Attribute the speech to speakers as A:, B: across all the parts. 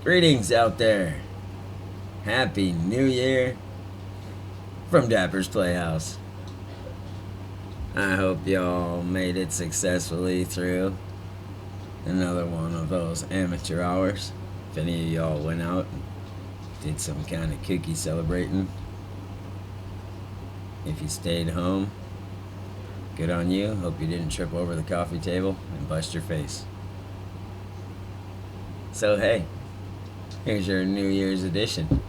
A: Greetings out there. Happy New Year from Dapper's Playhouse. I hope y'all made it successfully through another one of those amateur hours. If any of y'all went out and did some kind of kooky celebrating. If you stayed home, good on you. Hope you didn't trip over the coffee table and bust your face. So hey, here's your New Year's edition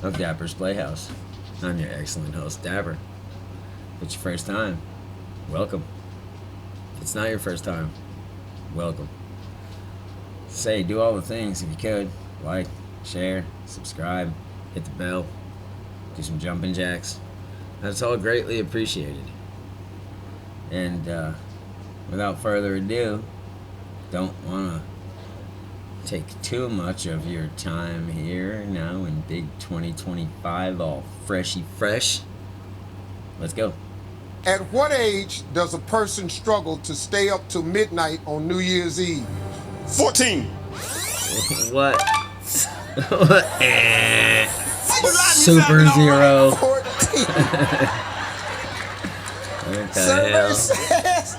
A: of Dapper's Playhouse. I'm your excellent host, Dapper. If it's your first time, welcome. If it's not your first time, welcome. Say, do all the things if you could. Like, share, subscribe, hit the bell, do some jumping jacks. That's all greatly appreciated. And without further ado, don't want to take too much of your time here now in big 2025, all freshy fresh. Let's go.
B: At what age does a person struggle to stay up till midnight on New Year's Eve?
C: 14.
A: What? Super Zero.
B: 14.
A: What the
B: Survey
A: hell?
B: says.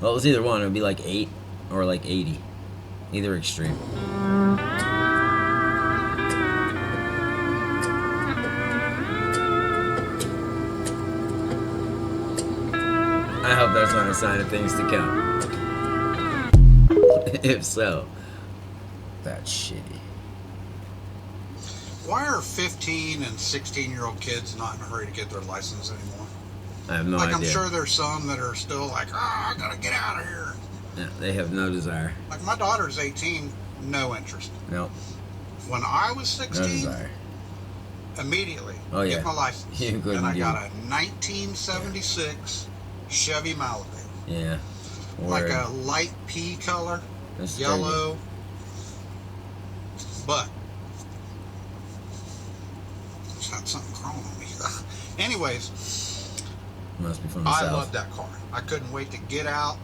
A: Well, it was either one. It would be like 8 or like 80. Either extreme. I hope that's not a sign of things to come. If so, that's shitty.
D: Why are 15 and 16-year-old kids not in a hurry to get their license anymore?
A: I have no
D: Like,
A: idea.
D: I'm sure there's some that are still like, I gotta get out of here.
A: Yeah, they have no desire.
D: Like, my daughter's 18, no interest.
A: Nope,
D: When I was
A: no
D: 16,
A: desire.
D: immediately,
A: Oh, yeah.
D: get my license.
A: You couldn't
D: And I
A: do-
D: got a 1976 Chevy Malibu.
A: Yeah.
D: Like
A: Word.
D: a light pea color,
A: That's
D: yellow. But, it's got something crawling on me. Anyways,
A: crazy. Must be from the
D: I
A: south.
D: loved that car. I couldn't wait to get out,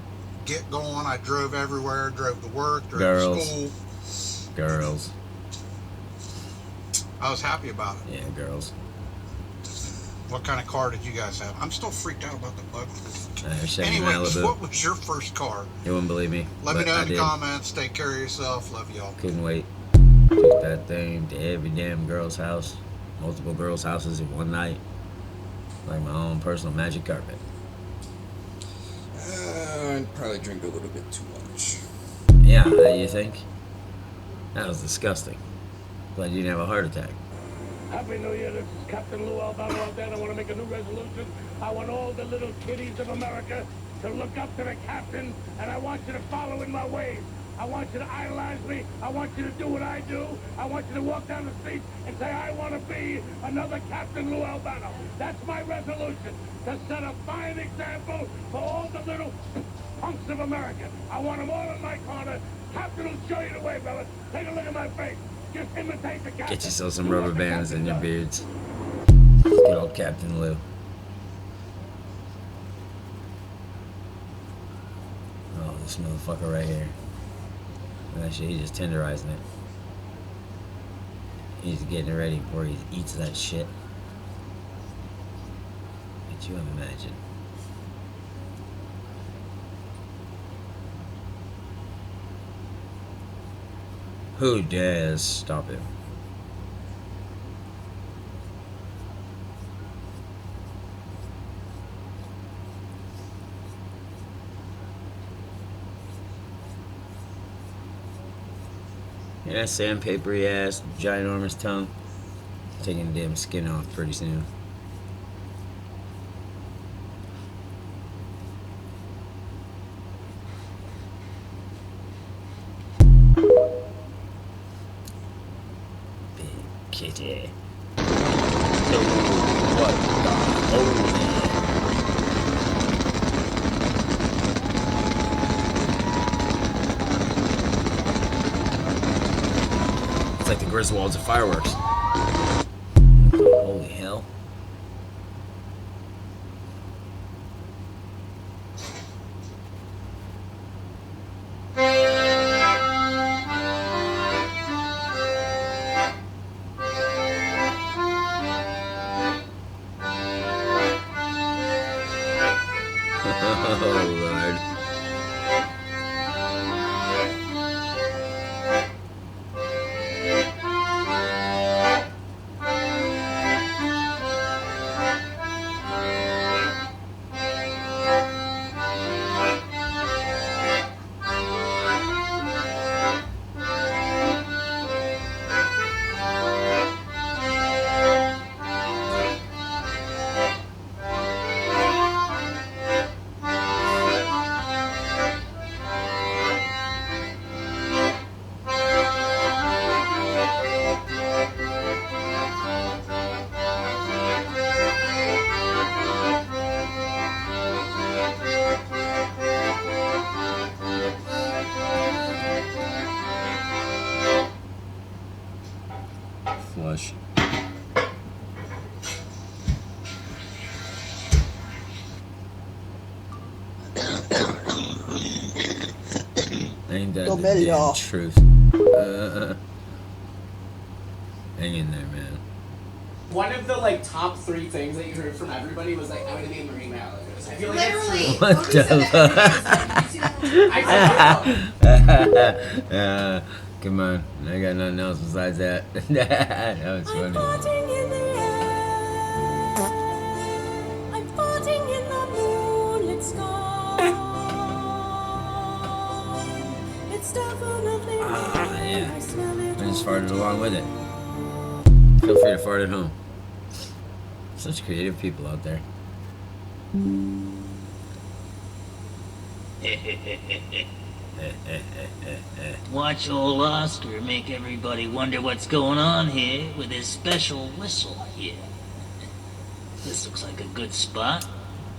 D: get going. I drove everywhere, drove to work, drove
A: Girls.
D: to school.
A: Girls.
D: I was happy about it.
A: Yeah, girls.
D: What kind of car did you guys have? I'm still freaked out about the bug.
A: Chevy
D: Anyways,
A: Malibu.
D: what was your first car?
A: You wouldn't believe me.
D: Let me
A: but
D: know
A: I
D: in the
A: did.
D: comments. Take care of yourself. Love y'all.
A: Couldn't wait. Took that thing to every damn girl's house. Multiple girls' houses in one night. Like my own personal magic carpet.
C: I'd probably drink a little bit too much.
A: Yeah, you think? That was disgusting. Glad you didn't have a heart attack.
E: Happy New Year, this is Captain Lou Albano out there. I want to make a new resolution. I want all the little kiddies of America to look up to the captain, and I want you to follow in my ways. I want you to idolize me. I want you to do what I do. I want you to walk down the street and say, I want to be another Captain Lou Albano. That's my resolution, to set a fine example for all the little punks of America. I want them all in my corner. Captain will show you the way, fellas. Take a look at my face. Just imitate the captain.
A: Get yourself some
E: Do
A: rubber
E: what the
A: bands in
E: captain
A: your
E: does.
A: beards. Good old Captain Lou. Oh, this motherfucker right here. That shit, he's just tenderizing it. He's getting it ready before he eats that shit. Could you imagine? Who dares stop him? Yeah, sandpapery ass, ginormous tongue. Taking the damn skin off pretty soon. Big kitty. So, what the holy? It's like the Griswolds of fireworks. Holy hell. flush. Ain't that
F: Yo,
A: the
F: Mary,
A: damn
F: y'all.
A: truth? Hang in there, man.
G: One of the like top 3 things that you heard from everybody was like, I'm gonna be a marine biologist. I feel like
H: Literally.
A: What
H: Odie said
A: the
H: that every day.
G: I said,
A: Come on, I got nothing else besides that. That was funny.
I: I'm floating in the moonlit sky. It's definitely
A: Yeah.
I: I smell it.
A: I just farted along with it. Feel free to fart at home. Such creative people out there.
J: Watch old Oscar make everybody wonder what's going on here with his special whistle here. This looks like a good spot.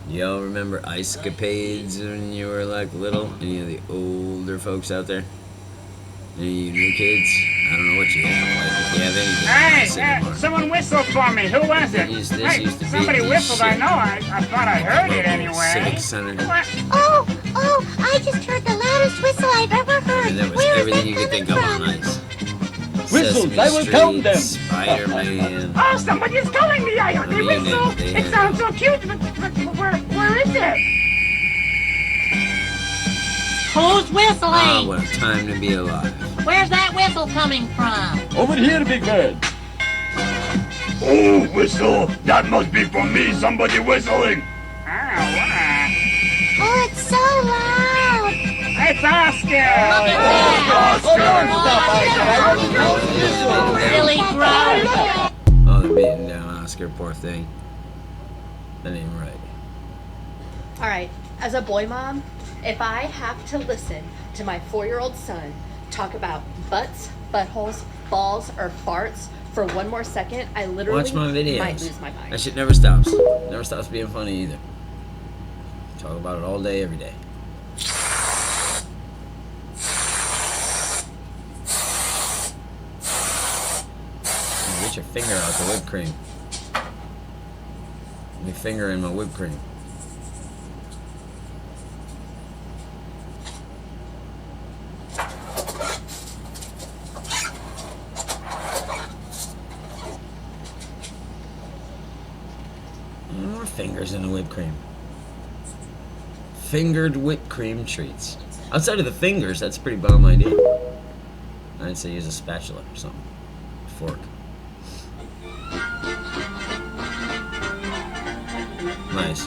A: Y'all remember Ice Capades when you were like little? Any of the older folks out there? Any of you new kids? I don't know what you have. Like, if you have anything.
E: Hey, someone whistled for me. Who was it?
A: This
E: Hey,
A: used to be
E: somebody
A: the
E: whistled.
A: shit.
E: I know. I thought I heard it
A: Local
E: anyway.
A: Civic Center.
E: What?
I: Oh, I just heard the loudest whistle I've ever heard.
A: And that was
I: Where is
A: everything
I: that
A: you could
I: coming
A: think of
I: from?
A: on ice.
C: Whistles,
A: Sesame
C: I will count
A: Street,
C: them.
A: Spider-Man.
E: Oh, somebody's calling me. I heard
A: I
E: they
A: mean,
E: whistle.
A: they
E: It
A: had-
E: sounds so cute, but where is it?
J: Who's whistling?
A: Ah, what a time to be alive.
J: Where's that whistle coming from?
C: Over here, big bird.
E: Oh, whistle. That must be from me. Somebody whistling.
I: Oh, it's so loud.
E: It's Oscar.
J: Silly grouse.
A: Oh, they're beating down Oscar, poor thing. That ain't right.
H: All right, as a boy mom, if I have to listen to my 4-year-old son talk about butts, buttholes, balls, or farts for one more second, I literally
A: Watch my videos.
H: might lose my mind.
A: That shit never stops. Never stops being funny either. Talk about it all day, every day. Get your finger out the whipped cream. Get your finger in my whipped cream. More fingers in the whipped cream. Fingered whipped cream treats. Outside of the fingers, that's a pretty bomb idea. I'd say use a spatula or something. A fork. Nice.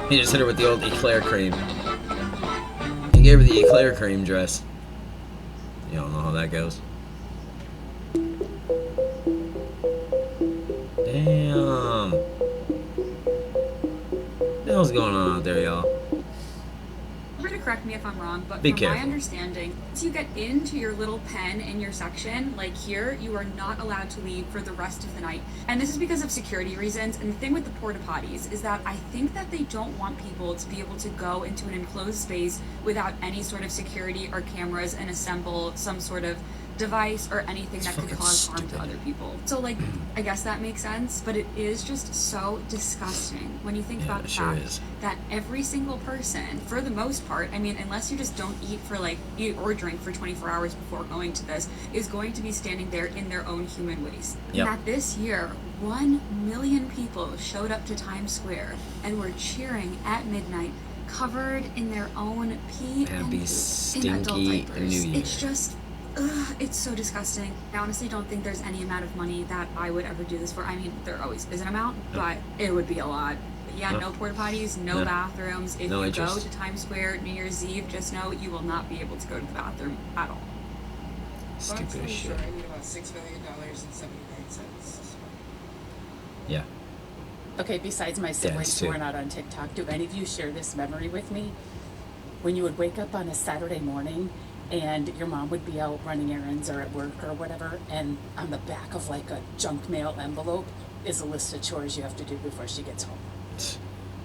A: He just hit her with the old eclair cream. He gave her the eclair cream dress. You don't know how that goes. Damn. What the hell's going on out there, y'all?
K: You're gonna correct me if I'm wrong, but
A: Be
K: from
A: careful.
K: my understanding, once you get into your little pen in your section, like here, you are not allowed to leave for the rest of the night. And this is because of security reasons. And the thing with the porta potties is that I think that they don't want people to be able to go into an enclosed space without any sort of security or cameras and assemble some sort of device or anything
A: It's
K: that could
A: fucking
K: cause harm to
A: stupid.
K: other people. So like, I guess that makes sense, but it is just so disgusting when you think
A: Yeah,
K: about
A: it
K: the
A: sure
K: fact
A: is.
K: that every single person, for the most part, I mean, unless you just don't eat or drink for 24 hours before going to this, is going to be standing there in their own human waste.
A: Yep.
K: And that this year, 1 million people showed up to Times Square and were cheering at midnight, covered in their own pee
A: That'd
K: and
A: be
K: poop in adult
A: stinky
K: diapers.
A: New Year.
K: It's just, it's so disgusting. I honestly don't think there's any amount of money that I would ever do this for. I mean, there always is an amount, but it would be a lot. But yeah, no porta potties, no
A: No.
K: bathrooms. If
A: No
K: you go
A: interest.
K: to Times Square New Year's Eve, just know you will not be able to go to the bathroom at all.
A: Stupid as shit.
L: I need about $6 million and 79 cents.
A: Yeah.
M: Okay, besides my siblings
A: too.
M: who are not on TikTok, do any of you share this memory with me? When you would wake up on a Saturday morning and your mom would be out running errands or at work or whatever, and on the back of like a junk mail envelope is a list of chores you have to do before she gets home.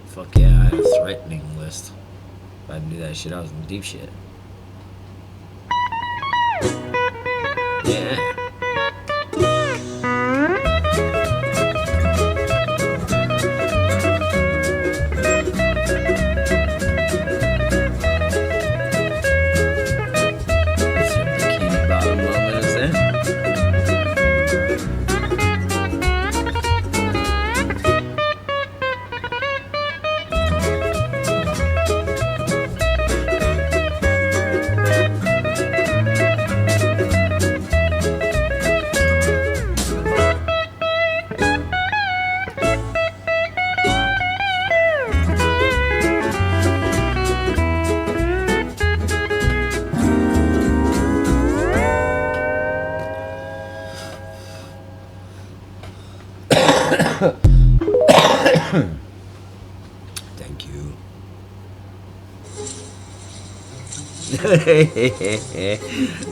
A: Fuck yeah, I had a threatening list. If I didn't do that shit, I was in deep shit. Yeah.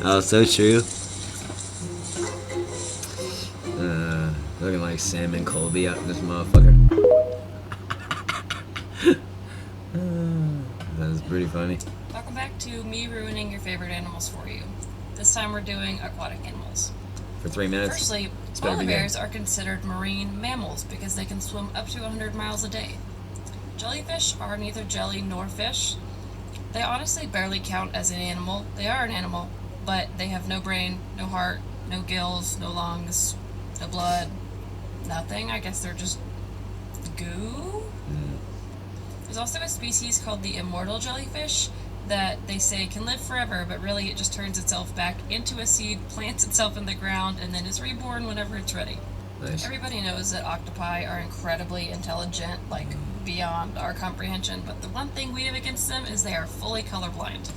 A: Oh, so true. Looking like Sam and Colby out in this motherfucker. That's pretty funny.
F: Welcome back to me ruining your favorite animals for you. This time we're doing aquatic animals.
A: For 3 minutes.
F: Firstly,
A: It's better
F: polar
A: be good.
F: bears are considered marine mammals because they can swim up to 100 miles a day. Jellyfish are neither jelly nor fish. They honestly barely count as an animal. They are an animal, but they have no brain, no heart, no gills, no lungs, no blood, nothing. I guess they're just goo? There's also a species called the immortal jellyfish that they say can live forever, but really it just turns itself back into a seed, plants itself in the ground, and then is reborn whenever it's ready.
A: Nice.
F: Everybody knows that octopi are incredibly intelligent, like beyond our comprehension, but the one thing we have against them is they are fully colorblind.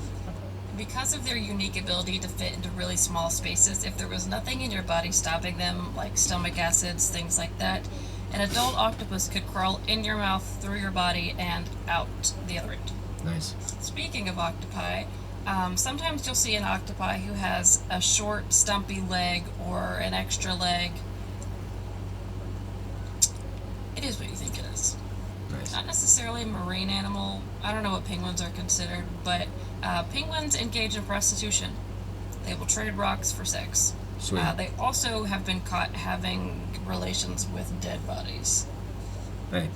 F: Because of their unique ability to fit into really small spaces, if there was nothing in your body stopping them, like stomach acids, things like that, an adult octopus could crawl in your mouth, through your body, and out the other end.
A: Nice.
F: Speaking of octopi, sometimes you'll see an octopi who has a short, stumpy leg or an extra leg. It is what you think it is.
A: Nice.
F: Not necessarily a marine animal. I don't know what penguins are considered, but penguins engage in prostitution. They will trade rocks for sex.
A: Sweet.
F: They also have been caught having relations with dead bodies.
A: Hey,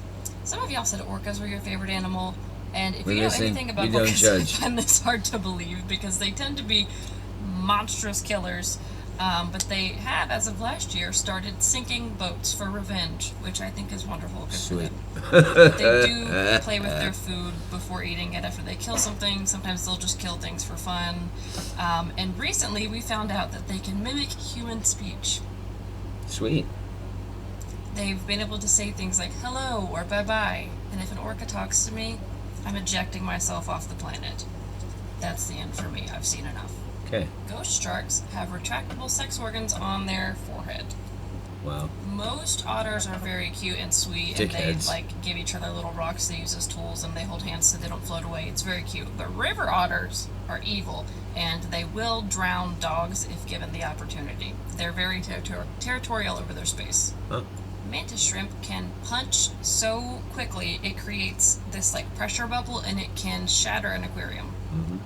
F: Some of y'all said orcas were your favorite animal, and if
A: We
F: you know
A: listen,
F: anything about
A: we don't
F: orcas,
A: judge.
F: I find this hard to believe because they tend to be monstrous killers. But they have, as of last year, started sinking boats for revenge, which I think is wonderful. Good
A: sweet.
F: for them. They do play with their food before eating it. After they kill something, sometimes they'll just kill things for fun. And recently, we found out that they can mimic human speech.
A: Sweet.
F: They've been able to say things like hello or bye-bye, and if an orca talks to me, I'm ejecting myself off the planet. That's the end for me. I've seen enough.
A: Okay.
F: Ghost sharks have retractable sex organs on their forehead.
A: Wow.
F: Most otters are very cute and sweet, and they
A: Dickheads.
F: like give each other little rocks they use as tools, and they hold hands so they don't float away. It's very cute. But river otters are evil, and they will drown dogs if given the opportunity. They're very territorial over their space.
A: Huh.
F: Mantis shrimp can punch so quickly it creates this like pressure bubble, and it can shatter an aquarium.
A: Mm-hmm.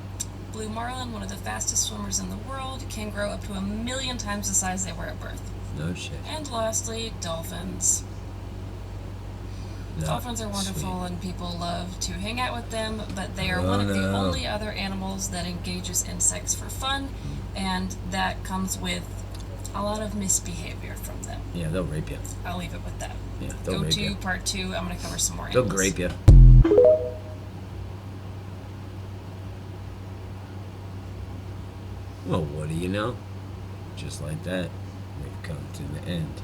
F: Blue marlin, one of the fastest swimmers in the world, can grow up to 1 million times the size they were at birth.
A: No shit.
F: And lastly, dolphins.
A: No.
F: Dolphins are wonderful and people love to hang out with them, but they are
A: Oh,
F: one of the
A: no.
F: only other animals that engages in sex for fun, and that comes with a lot of misbehavior from them.
A: Yeah, they'll rape you.
F: I'll leave it with that.
A: Yeah, they'll
F: Go
A: rape
F: to
A: you.
F: part 2. I'm going to cover some more
A: They'll
F: animals.
A: grape you. Well, what do you know? Just like that, we've come to the end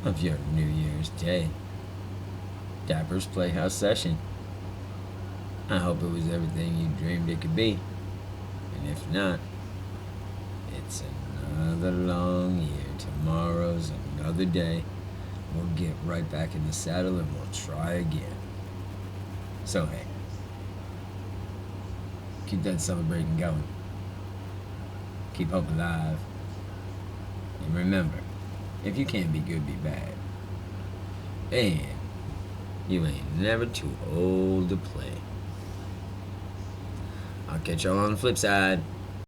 A: of your New Year's Day Dapper's Playhouse session. I hope it was everything you dreamed it could be. And if not, it's another long year. Tomorrow's another day. We'll get right back in the saddle and we'll try again. So, hey, keep that celebrating going. Keep hope alive. And remember, if you can't be good, be bad. And you ain't never too old to play. I'll catch y'all on the flip side.